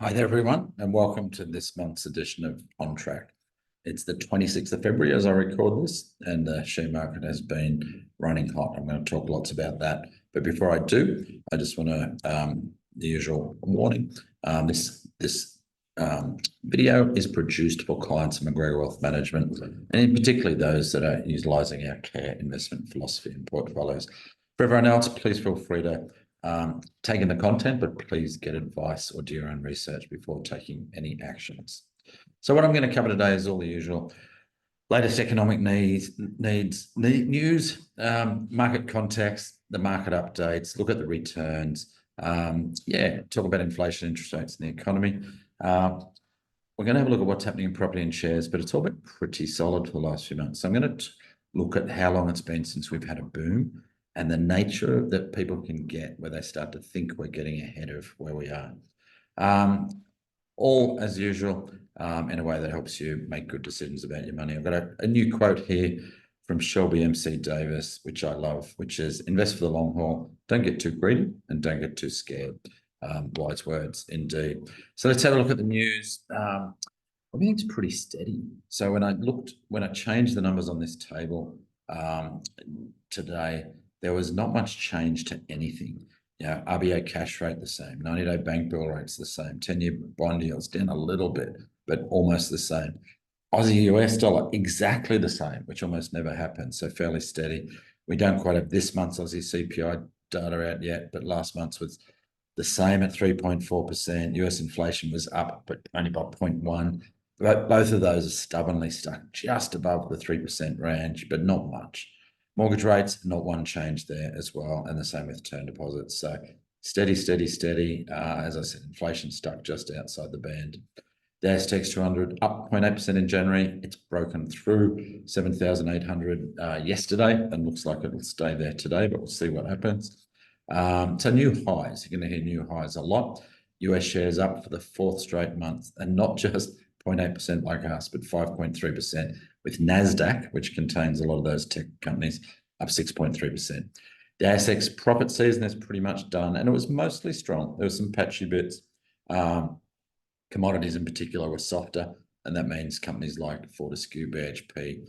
Hi there, everyone, and welcome to this month's edition of On Track. It's the 26th of February as I record this, and the share market has been running hot. I'm going to talk lots about that. But before I do, I just want to, the usual warning, this video is produced for clients of McGregor Wealth Management, and in particularly those that are utilising our care investment philosophy and portfolios. For everyone else, please feel free to take in the content, but please get advice or do your own research before taking any actions. So what I'm going to cover today is all the usual latest economic news, market context, the market updates, look at the returns, talk about inflation, interest rates, and the economy. We're going to have a look at what's happening in property and shares, but it's all been pretty solid for the last few months. So I'm going to look at how long it's been since we've had a boom, and the nature that people can get where they start to think we're getting ahead of where we are. All as usual, in a way that helps you make good decisions about your money. I've got a new quote here from Shelby MC Davis, which I love, which is invest for the long haul, don't get too greedy and don't get too scared. Wise words indeed. So let's have a look at the news. Everything's pretty steady. So when I changed the numbers on this table today, there was not much change to anything. RBA cash rate the same, 90-day bank bill rates the same, 10-year bond yields down a little bit, but almost the same. Aussie US dollar exactly the same, which almost never happens, so fairly steady. We don't quite have this month's Aussie CPI data out yet, but last month's was the same at 3.4%. US inflation was up, but only by 0.1. Both of those are stubbornly stuck just above the 3% range, but not much. Mortgage rates, not one change there as well, and the same with term deposits. So steady. As I said, inflation stuck just outside the band. The ASX 200 up 0.8% in January. It's broken through 7,800 yesterday, and looks like it will stay there today, but we'll see what happens. So new highs. You're going to hear new highs a lot. US shares up for the fourth straight month, and not just 0.8% like us, but 5.3%, with NASDAQ, which contains a lot of those tech companies, up 6.3%. The ASX profit season is pretty much done, and it was mostly strong. There were some patchy bits. Commodities in particular were softer, and that means companies like Fortescue, BHP,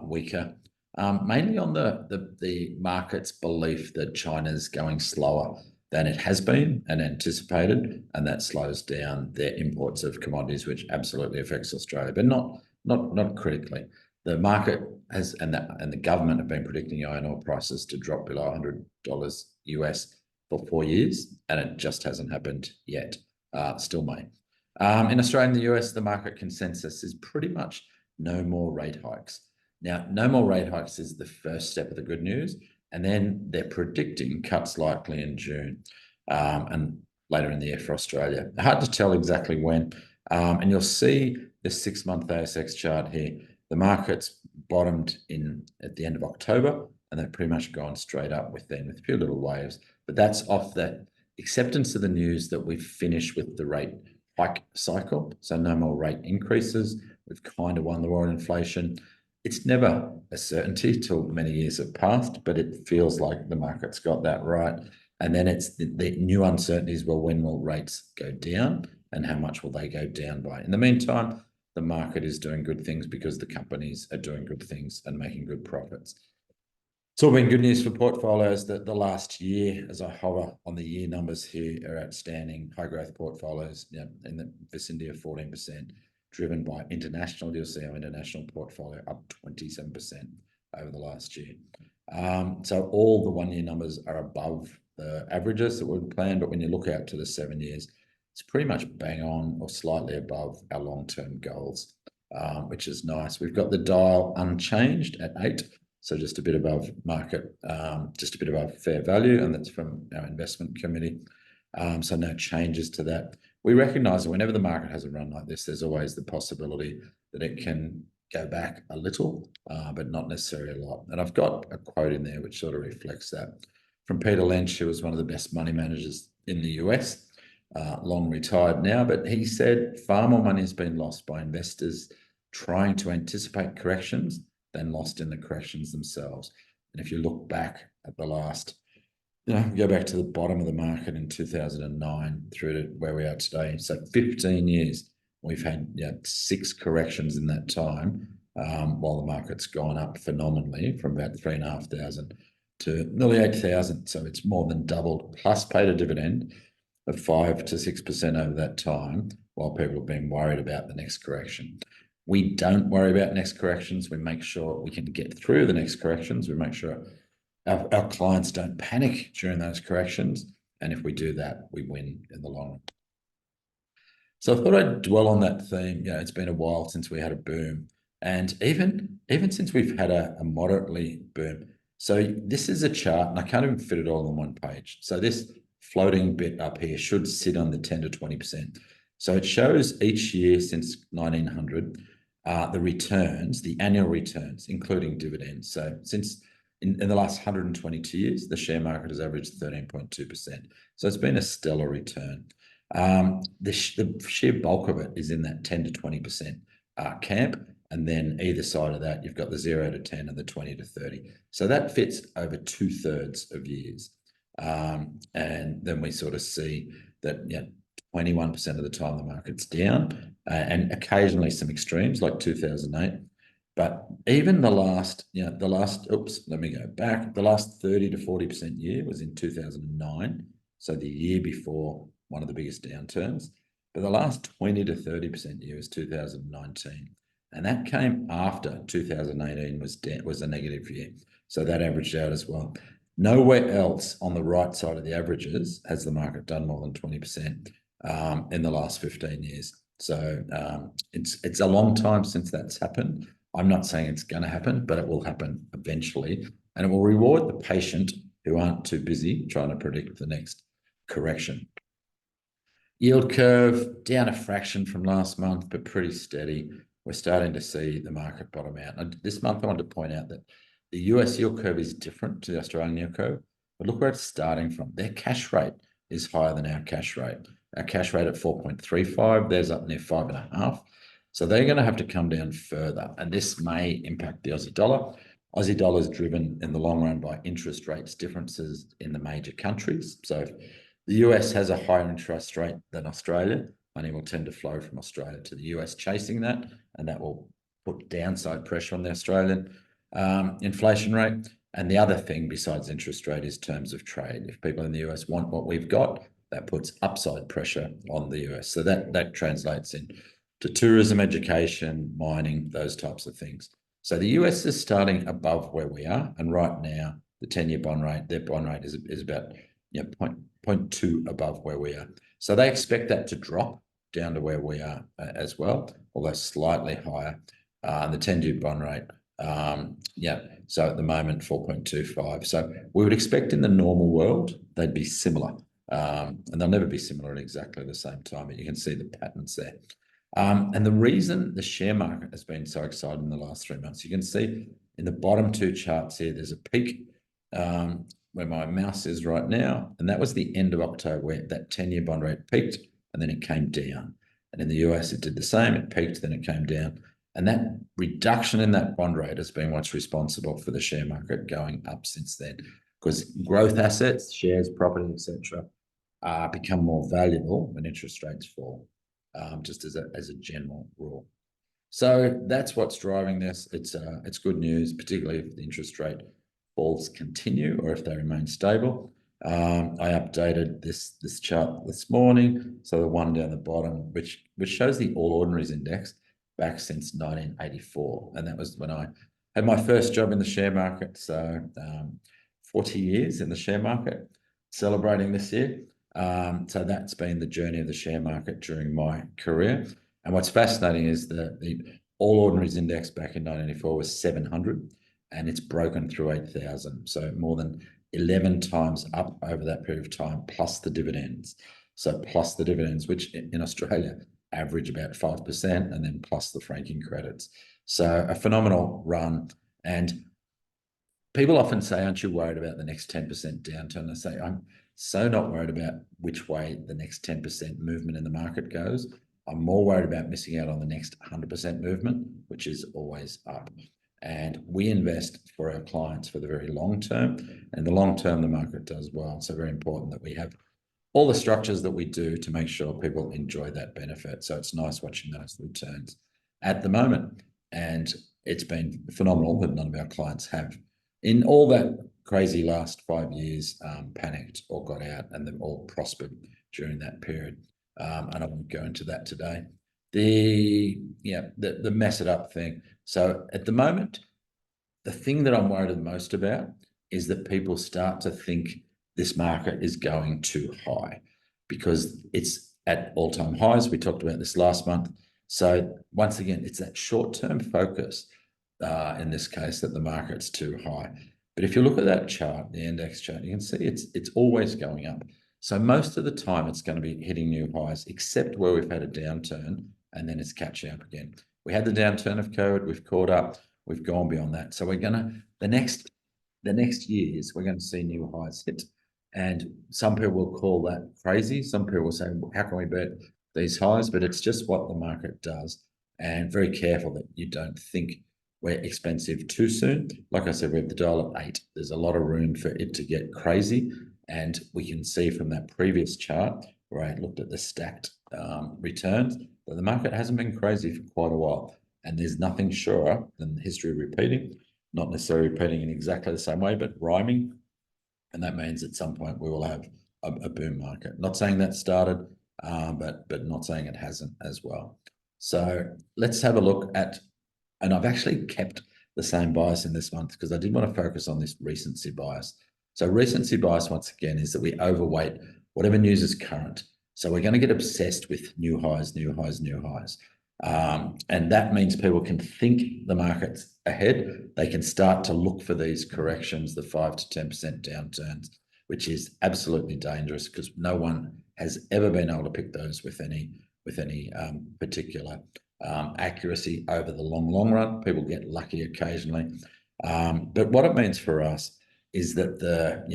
weaker. Mainly on the market's belief that China's going slower than it has been and anticipated, and that slows down their imports of commodities, which absolutely affects Australia, but not critically. The market has and the government have been predicting iron ore prices to drop below $100 US for 4 years, and it just hasn't happened yet. Still may. In Australia and the US, the market consensus is pretty much no more rate hikes. Now, no more rate hikes is the first step of the good news, and then they're predicting cuts likely in June and later in the year for Australia. Hard to tell exactly when, and you'll see the 6-month ASX chart here. The market's bottomed at the end of October, and they've pretty much gone straight up with a few little waves. But that's off the acceptance of the news that we've finished with the rate hike cycle, so no more rate increases. We've kind of won the war on inflation. It's never a certainty till many years have passed, but it feels like the market's got that right. And then it's the new uncertainties. Well, when will rates go down, and how much will they go down by? In the meantime, the market is doing good things because the companies are doing good things and making good profits. It's all been good news for portfolios that the last year, as I hover on the year numbers here, are outstanding. High growth portfolios in the vicinity of 14%. Driven by international. You'll see our international portfolio up 27% over the last year. So all the 1 year numbers are above the averages that we've planned, but when you look out to the 7 years, it's pretty much bang on or slightly above our long-term goals, which is nice. We've got the dial unchanged at 8, so just a bit above market, just a bit above fair value, and that's from our investment committee. So no changes to that. We recognise that whenever the market has a run like this, there's always the possibility that it can go back a little, but not necessarily a lot. And I've got a quote in there which sort of reflects that. From Peter Lynch, who was one of the best money managers in the US, long retired now, but he said far more money has been lost by investors trying to anticipate corrections than lost in the corrections themselves. And if you look back at the last go back to the bottom of the market in 2009 through to where we are today. So 15 years, we've had 6 corrections in that time, while the market's gone up phenomenally from about 3,500 to nearly 8,000. So it's more than doubled, plus paid a dividend of 5 to 6% over that time, while people have been worried about the next correction. We don't worry about next corrections. We make sure we can get through the next corrections. We make sure our clients don't panic during those corrections. And if we do that, we win in the long run. So I thought I'd dwell on that theme. It's been a while since we had a boom. And even since we've had a moderately boom. So this is a chart, and I can't even fit it all on one page. So this floating bit up here should sit on the 10 to 20%. So it shows each year since 1900, the returns, the annual returns, including dividends. So since in the last 122 years, the share market has averaged 13.2%. So it's been a stellar return. The sheer bulk of it is in that 10 to 20% camp. And then either side of that, you've got the 0 to 10 and the 20 to 30. So that fits over 2/3 of years. And then we sort of see that 21% of the time the market's down, and occasionally some extremes like 2008. But even the last 30 to 40% year was in 2009. So the year before one of the biggest downturns. But the last 20 to 30% year was 2019. And that came after 2018 was a negative year. So that averaged out as well. Nowhere else on the right side of the averages has the market done more than 20% in the last 15 years. So it's a long time since that's happened. I'm not saying it's going to happen, but it will happen eventually. And it will reward the patient who aren't too busy trying to predict the next correction. Yield curve down a fraction from last month, but pretty steady. We're starting to see the market bottom out. And this month, I wanted to point out that the US yield curve is different to the Australian yield curve. But look where it's starting from. Their cash rate is higher than our cash rate. Our cash rate at 4.35, there's up near 5.5. So they're going to have to come down further. And this may impact the Aussie dollar. Aussie dollar is driven in the long run by interest rates differences in the major countries. So if the US has a higher interest rate than Australia, money will tend to flow from Australia to the US chasing that, and that will put downside pressure on the Australian inflation rate. And the other thing besides interest rate is terms of trade. If people in the US want what we've got, that puts upside pressure on the US. So that translates into tourism, education, mining, those types of things. So the US is starting above where we are. And right now, the 10-year bond rate, their bond rate is about 0.2 above where we are. So they expect that to drop down to where we are as well, although slightly higher. The 10-year bond rate, so at the moment, 4.25. So we would expect in the normal world, they'd be similar. And they'll never be similar at exactly the same time, but you can see the patterns there. And the reason the share market has been so excited in the last 3 months, you can see in the bottom 2 charts here, there's a peak where my mouse is right now. And that was the end of October where that 10-year bond rate peaked and then it came down. And in the US, it did the same. It peaked, then it came down. And that reduction in that bond rate has been what's responsible for the share market going up since then. Because growth assets, shares, property, etc., become more valuable when interest rates fall, just as a general rule. So that's what's driving this. It's good news, particularly if the interest rate falls continue or if they remain stable. I updated this chart this morning. So the one down the bottom, which shows the All Ordinaries Index back since 1984. And that was when I had my first job in the share market. So 40 years in the share market, celebrating this year. So that's been the journey of the share market during my career. And what's fascinating is the All Ordinaries Index back in 1984 was 700, and it's broken through 8,000. So more than 11 times up over that period of time, plus the dividends. So plus the dividends, which in Australia average about 5%, and then plus the franking credits. So a phenomenal run. And people often say, aren't you worried about the next 10% downturn? I say, I'm so not worried about which way the next 10% movement in the market goes. I'm more worried about missing out on the next 100% movement, which is always up. And we invest for our clients for the very long term, and the long term, the market does well. So very important that we have all the structures that we do to make sure people enjoy that benefit. So it's nice watching those returns at the moment. And it's been phenomenal that none of our clients have, in all that crazy last 5 years, panicked or got out, and they've all prospered during that period. And I won't go into that today. The mess it up thing. So at the moment, the thing that I'm worried the most about is that people start to think this market is going too high because it's at all-time highs. We talked about this last month. So once again, it's that short-term focus in this case that the market's too high. But if you look at that chart, the index chart, you can see it's always going up. So most of the time it's going to be hitting new highs, except where we've had a downturn and then it's catching up again. We had the downturn of COVID, we've caught up, we've gone beyond that. So we're gonna, the next years, we're going to see new highs hit. And some people will call that crazy. Some people will say, how can we beat these highs? But it's just what the market does. And very careful that you don't think we're expensive too soon. Like I said, we have the dial at 8. There's a lot of room for it to get crazy. And we can see from that previous chart where I looked at the stacked returns that the market hasn't been crazy for quite a while. And there's nothing surer than history repeating, not necessarily repeating in exactly the same way, but rhyming. And that means at some point we will have a boom market. Not saying that started, but not saying it hasn't as well. So let's have a look at, and I've actually kept the same bias in this month because I did want to focus on this recency bias. So recency bias, once again, is that we overweight whatever news is current. So we're going to get obsessed with new highs, new highs, new highs. And that means people can think the market's ahead. They can start to look for these corrections, the 5 to 10% downturns, which is absolutely dangerous because no one has ever been able to pick those with any particular accuracy over the long run. People get lucky occasionally. But what it means for us is that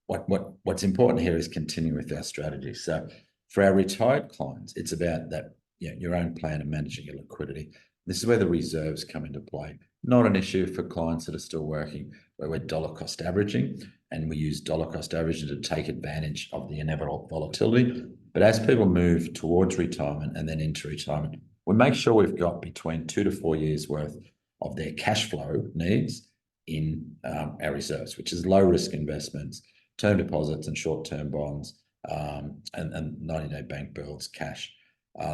what's important here is continue with our strategy. So for our retired clients, it's about that, your own plan of managing your liquidity. This is where the reserves come into play. Not an issue for clients that are still working, where we're dollar cost averaging, and we use dollar cost averaging to take advantage of the inevitable volatility. But as people move towards retirement and then into retirement, we make sure we've got between 2 to 4 years worth of their cash flow needs in our reserves, which is low risk investments, term deposits and short-term bonds, and 90-day bank bills, cash,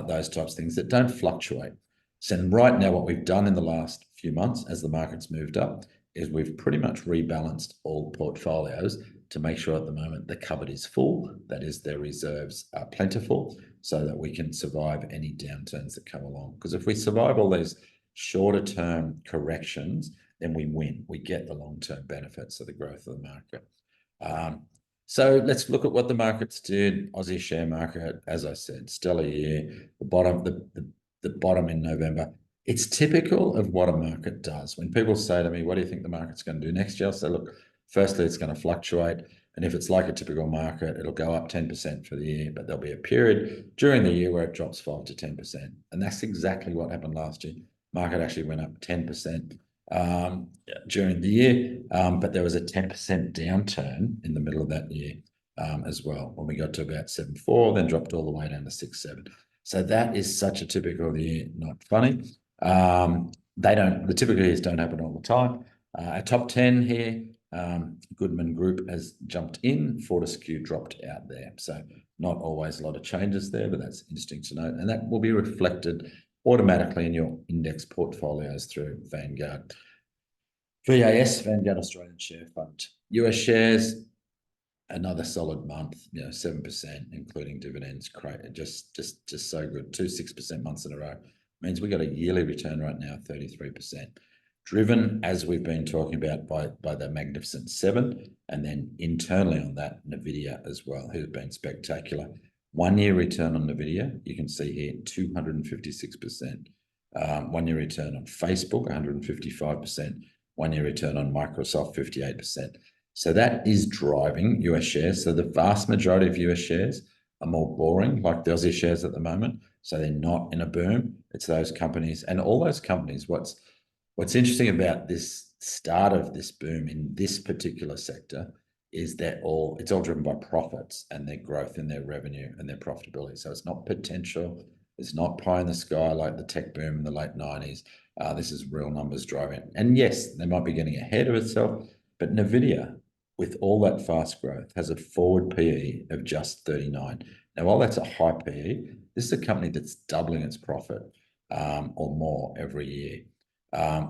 those types of things that don't fluctuate. So right now, what we've done in the last few months as the market's moved up is we've pretty much rebalanced all portfolios to make sure at the moment the cupboard is full, that is, their reserves are plentiful, so that we can survive any downturns that come along. Because if we survive all these shorter term corrections, then we win. We get the long-term benefits of the growth of the market. So let's look at what the markets did. Aussie share market, as I said, stellar year. The bottom in November. It's typical of what a market does. When people say to me, what do you think the market's going to do next year? I'll say, look, firstly, it's going to fluctuate. And if it's like a typical market, it'll go up 10% for the year, but there'll be a period during the year where it drops 5 to 10%. And that's exactly what happened last year. Market actually went up 10% during the year, but there was a 10% downturn in the middle of that year as well, when we got to about 7.4, then dropped all the way down to 6.7. So that is such a typical year, not funny. The typical years don't happen all the time. Our top 10 here, Goodman Group has jumped in, Fortescue dropped out there. So not always a lot of changes there, but that's interesting to note. And that will be reflected automatically in your index portfolios through Vanguard. VAS, Vanguard Australian Share Fund. US shares, another solid month, 7%, including dividends. Just so good. 2 6% months in a row. Means we got a yearly return right now, 33%. Driven, as we've been talking about, by the Magnificent Seven, and then internally on that, NVIDIA as well, who's been spectacular. 1 year return on NVIDIA, you can see here, 256%. 1 year return on Facebook, 155%. 1 year return on Microsoft, 58%. So that is driving US shares. So the vast majority of US shares are more boring, like the Aussie shares at the moment. So they're not in a boom. It's those companies, and all those companies. What's What's interesting about this start of this boom in this particular sector is that it's all driven by profits and their growth in their revenue and their profitability. So it's not potential. It's not pie in the sky like the tech boom in the late 90s. This is real numbers driving. And yes, they might be getting ahead of itself, but NVIDIA, with all that fast growth, has a forward PE of just 39. Now, while that's a high PE, this is a company that's doubling its profit or more every year.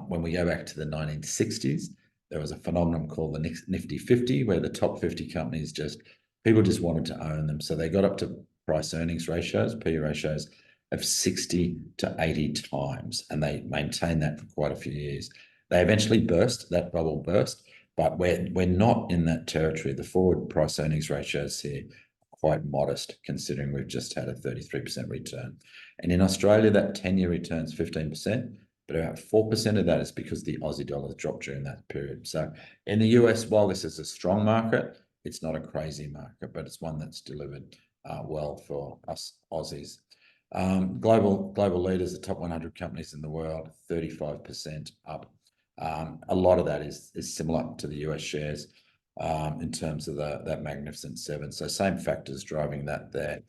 When we go back to the 1960s, there was a phenomenon called the Nifty 50, where the top 50 companies people just wanted to own them. So they got up to price earnings ratios, PE ratios of 60 to 80 times, and they maintained that for quite a few years. They eventually that bubble burst, but we're not in that territory. The forward price earnings ratios here are quite modest, considering we've just had a 33% return. And in Australia, that 10-year return's 15%, but about 4% of that is because the Aussie dollar dropped during that period. So in the US, while this is a strong market, it's not a crazy market, but it's one that's delivered well for us Aussies. Global leaders, the top 100 companies in the world, 35% up. A lot of that is similar to the US shares in terms of that Magnificent Seven. So same factors driving that there.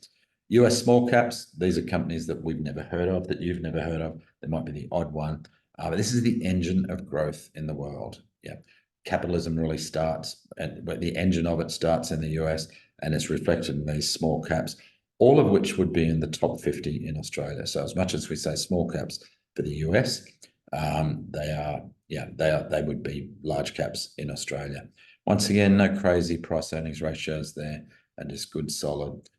US small caps, these are companies that we've never heard of, that you've never heard of. There might be the odd one, but this is the engine of growth in the world. Yeah, capitalism really starts, but the engine of it starts in the US, and it's reflected in these small caps, all of which would be in the top 50 in Australia. So as much as we say small caps for the US, they would be large caps in Australia. Once again, no crazy price earnings ratios there, and just good solid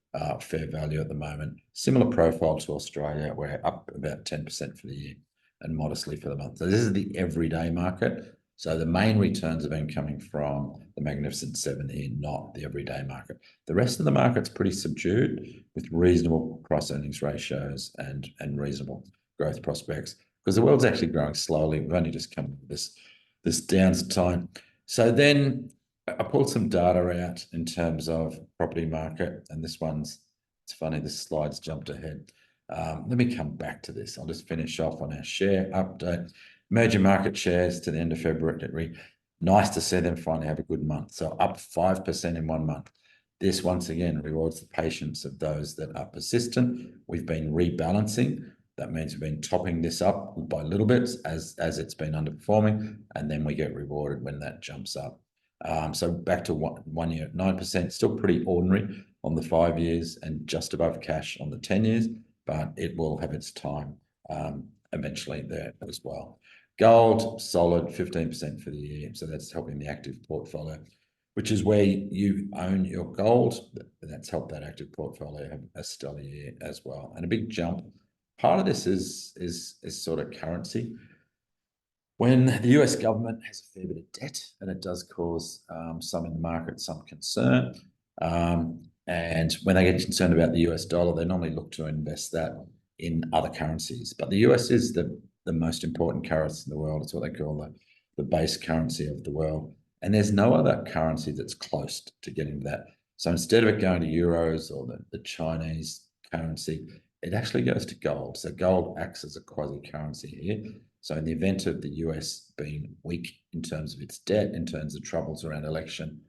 fair value at the moment. Similar profile to Australia, we're up about 10% for the year and modestly for the month. So this is the everyday market. So the main returns have been coming from the Magnificent Seven here, not the everyday market. The rest of the market's pretty subdued with reasonable price earnings ratios and reasonable growth prospects, because the world's actually growing slowly. We've only just come to this downtime. So then I pulled some data out in terms of property market, and it's funny, this slide's jumped ahead. Let me come back to this. I'll just finish off on our share update. Emerging market shares to the end of February. Nice to see them finally have a good month. So up 5% in 1 month. This once again rewards the patience of those that are persistent. We've been rebalancing. That means we've been topping this up by little bits as it's been underperforming, and then we get rewarded when that jumps up. So back to 1 year, 9%, still pretty ordinary on the 5 years and just above cash on the 10 years, but it will have its time eventually there as well. Gold, solid, 15% for the year. So that's helping the active portfolio, which is where you own your gold. That's helped that active portfolio have a stellar year as well. And a big jump. Part of this is sort of currency. When the US government has a fair bit of debt, and it does cause some in the market some concern, and when they get concerned about the US dollar, they normally look to invest that in other currencies. But the US is the most important currency in the world. It's what they call the base currency of the world. And there's no other currency that's close to getting that. So instead of it going to euros or the Chinese currency, it actually goes to gold. So gold acts as a quasi-currency here. So in the event of the US being weak in terms of its debt, in terms of troubles around election,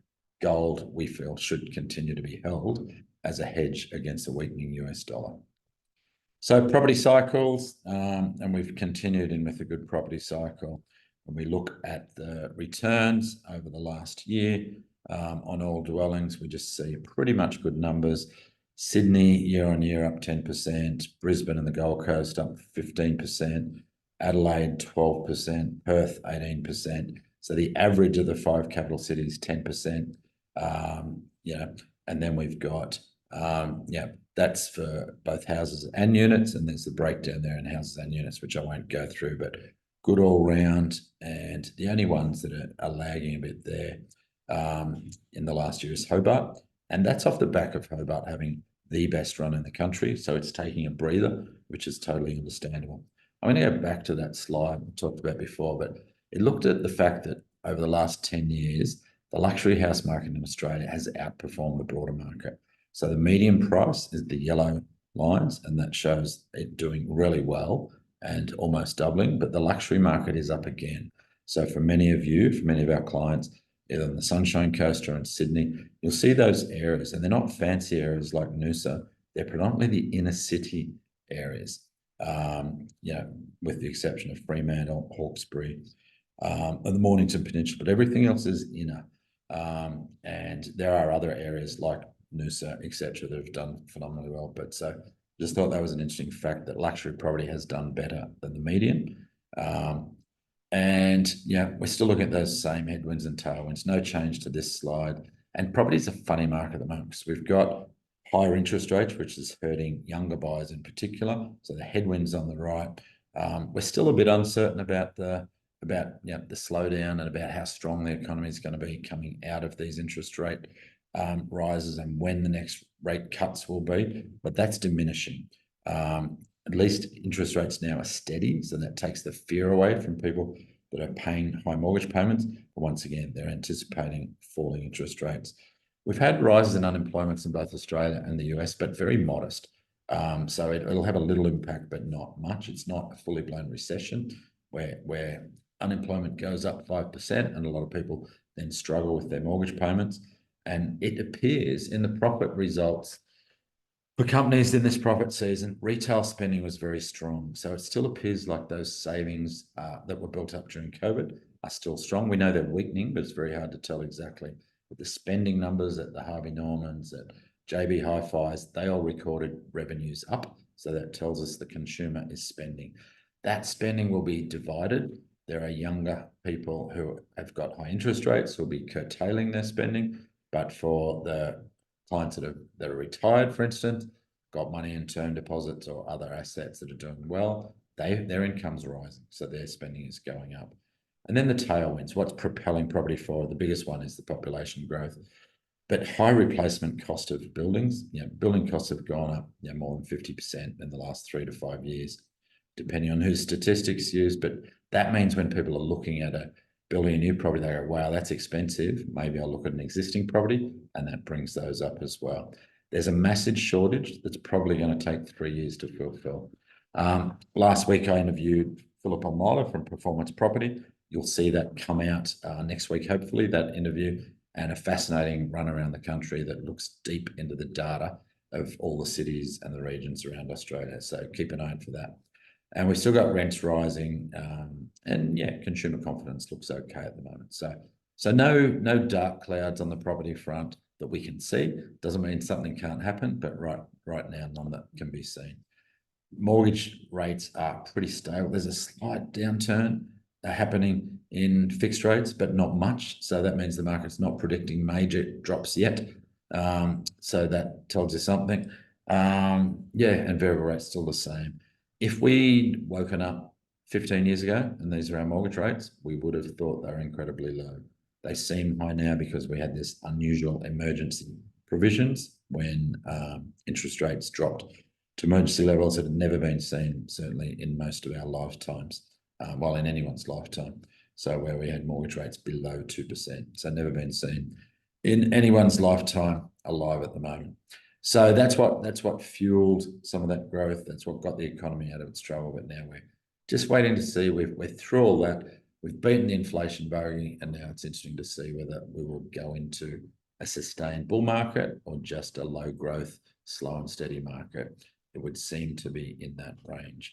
gold, we feel, should continue to be held as a hedge against a weakening US dollar. So property cycles, and we've continued in with a good property cycle. When we look at the returns over the last year on all dwellings, we just see pretty much good numbers. Sydney year on year up 10%, Brisbane and the Gold Coast up 15%, Adelaide 12%, Perth 18%. So the average of the 5 capital cities 10%. And then we've got that's for both houses and units, and there's the breakdown there in houses and units, which I won't go through, but good all round. And the only ones that are lagging a bit there in the last year is Hobart, and that's off the back of Hobart having the best run in the country, so it's taking a breather, which is totally understandable. I'm going to go back to that slide we talked about before, but it looked at the fact that over the last 10 years, the luxury house market in Australia has outperformed the broader market. So the median price is the yellow lines, and that shows it doing really well and almost doubling, but the luxury market is up again. So for many of you, for many of our clients, either on the Sunshine Coast or in Sydney, you'll see those areas, and they're not fancy areas like Noosa. They're predominantly the inner city areas, with the exception of Fremantle, Hawkesbury, and the Mornington Peninsula, but everything else is inner. And there are other areas like Noosa, etc., that have done phenomenally well. But so just thought that was an interesting fact that luxury property has done better than the median. And yeah, we're still looking at those same headwinds and tailwinds, no change to this slide. And property is a funny market at the moment because we've got higher interest rates, which is hurting younger buyers in particular. So the headwinds on the right. We're still a bit uncertain about the slowdown and about how strong the economy is going to be coming out of these interest rate rises and when the next rate cuts will be, but that's diminishing. At least interest rates now are steady, so that takes the fear away from people that are paying high mortgage payments. But once again, they're anticipating falling interest rates. We've had rises in unemployment in both Australia and the US, but very modest. So it'll have a little impact, but not much. It's not a fully blown recession where unemployment goes up 5% and a lot of people then struggle with their mortgage payments. And it appears in the profit results for companies in this profit season, retail spending was very strong. So it still appears like those savings that were built up during COVID are still strong. We know they're weakening, but it's very hard to tell exactly. But the spending numbers at the Harvey Normans, at JB Hi-Fi's, they all recorded revenues up. So that tells us the consumer is spending. That spending will be divided. There are younger people who have got high interest rates who will be curtailing their spending. But for the clients that are retired, for instance, got money in term deposits or other assets that are doing well, their income's rising, so their spending is going up. And then the tailwinds, what's propelling property forward? The biggest one is the population growth, but high replacement cost of buildings. Building costs have gone up more than 50% in the last 3 to 5 years, depending on whose statistics used. But that means when people are looking at building a new property, they go, wow, that's expensive. Maybe I'll look at an existing property, and that brings those up as well. There's a massive shortage that's probably going to take 3 years to fulfill. Last week, I interviewed Philip Almola from Performance Property. You'll see that come out next week, hopefully, that interview, and a fascinating run around the country that looks deep into the data of all the cities and the regions around Australia. So keep an eye out for that. And we've still got rents rising, and consumer confidence looks okay at the moment. So no dark clouds on the property front that we can see. Doesn't mean something can't happen, but right now, none that can be seen. Mortgage rates are pretty stable. There's a slight downturn happening in fixed rates, but not much. So that means the market's not predicting major drops yet. So that tells you something. And variable rates still the same. If we'd woken up 15 years ago and these are our mortgage rates, we would have thought they were incredibly low. They seem high now because we had this unusual emergency provisions when interest rates dropped to emergency levels that had never been seen, certainly in most of our lifetimes, in anyone's lifetime. So where we had mortgage rates below 2%, so never been seen in anyone's lifetime alive at the moment. So that's what fueled some of that growth. That's what got the economy out of its trouble. But now we're just waiting to see. We're through all that. We've beaten the inflation bogey, and now it's interesting to see whether we will go into a sustained bull market or just a low growth, slow and steady market. It would seem to be in that range.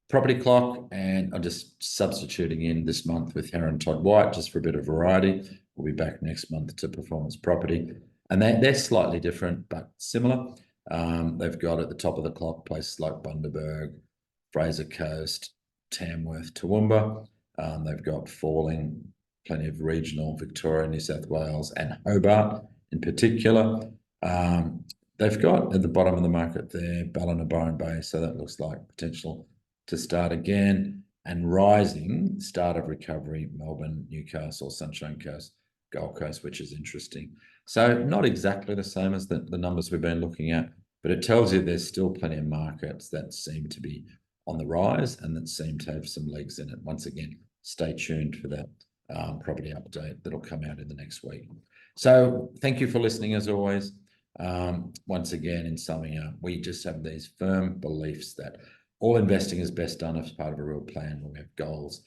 Property clock, and I'm just substituting in this month with Heron Todd White just for a bit of variety. We'll be back next month to Performance Property. And they're slightly different, but similar. They've got at the top of the clock places like Bundaberg, Fraser Coast, Tamworth, Toowoomba. They've got falling, plenty of regional, Victoria, New South Wales, and Hobart in particular. They've got at the bottom of the market there, Ballina, Byron Bay, so that looks like potential to start again. And rising, start of recovery, Melbourne, Newcastle, Sunshine Coast, Gold Coast, which is interesting. So not exactly the same as the numbers we've been looking at, but it tells you there's still plenty of markets that seem to be on the rise and that seem to have some legs in it. Once again, stay tuned for that property update that'll come out in the next week. So thank you for listening as always. Once again, in summing up, we just have these firm beliefs that all investing is best done as part of a real plan where we have goals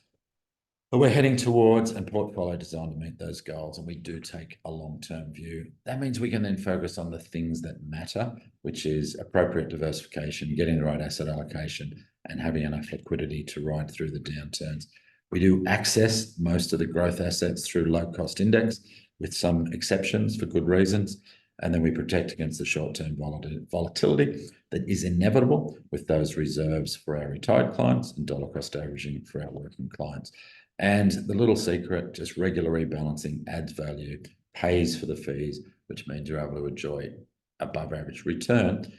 that we're heading towards and portfolio design to meet those goals. And we do take a long-term view. That means we can then focus on the things that matter, which is appropriate diversification, getting the right asset allocation, and having enough liquidity to ride through the downturns. We do access most of the growth assets through low-cost index, with some exceptions for good reasons. And then we protect against the short-term volatility that is inevitable with those reserves for our retired clients and dollar cost averaging for our working clients. And the little secret, just regular rebalancing adds value, pays for the fees, which means you're able to enjoy above average return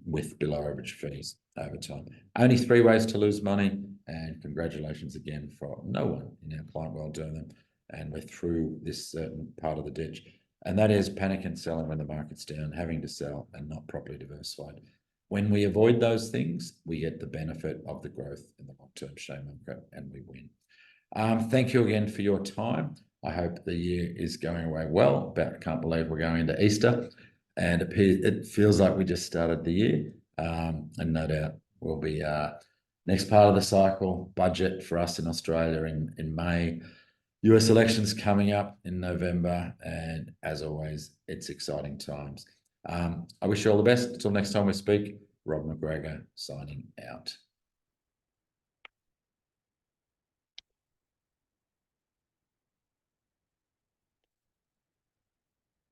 with below average fees over time. Only 3 ways to lose money, and congratulations again for no one in our client world doing them. And we're through this certain part of the ditch. And that is panic and selling when the market's down, having to sell and not properly diversified. When we avoid those things, we get the benefit of the growth in the long-term share market and we win. Thank you again for your time. I hope the year is going away well. I can't believe we're going into Easter, and it feels like we just started the year. And no doubt we'll be next part of the cycle, budget for us in Australia in May. US elections coming up in November, and as always, it's exciting times. I wish you all the best. Until next time we speak, Rob McGregor signing out.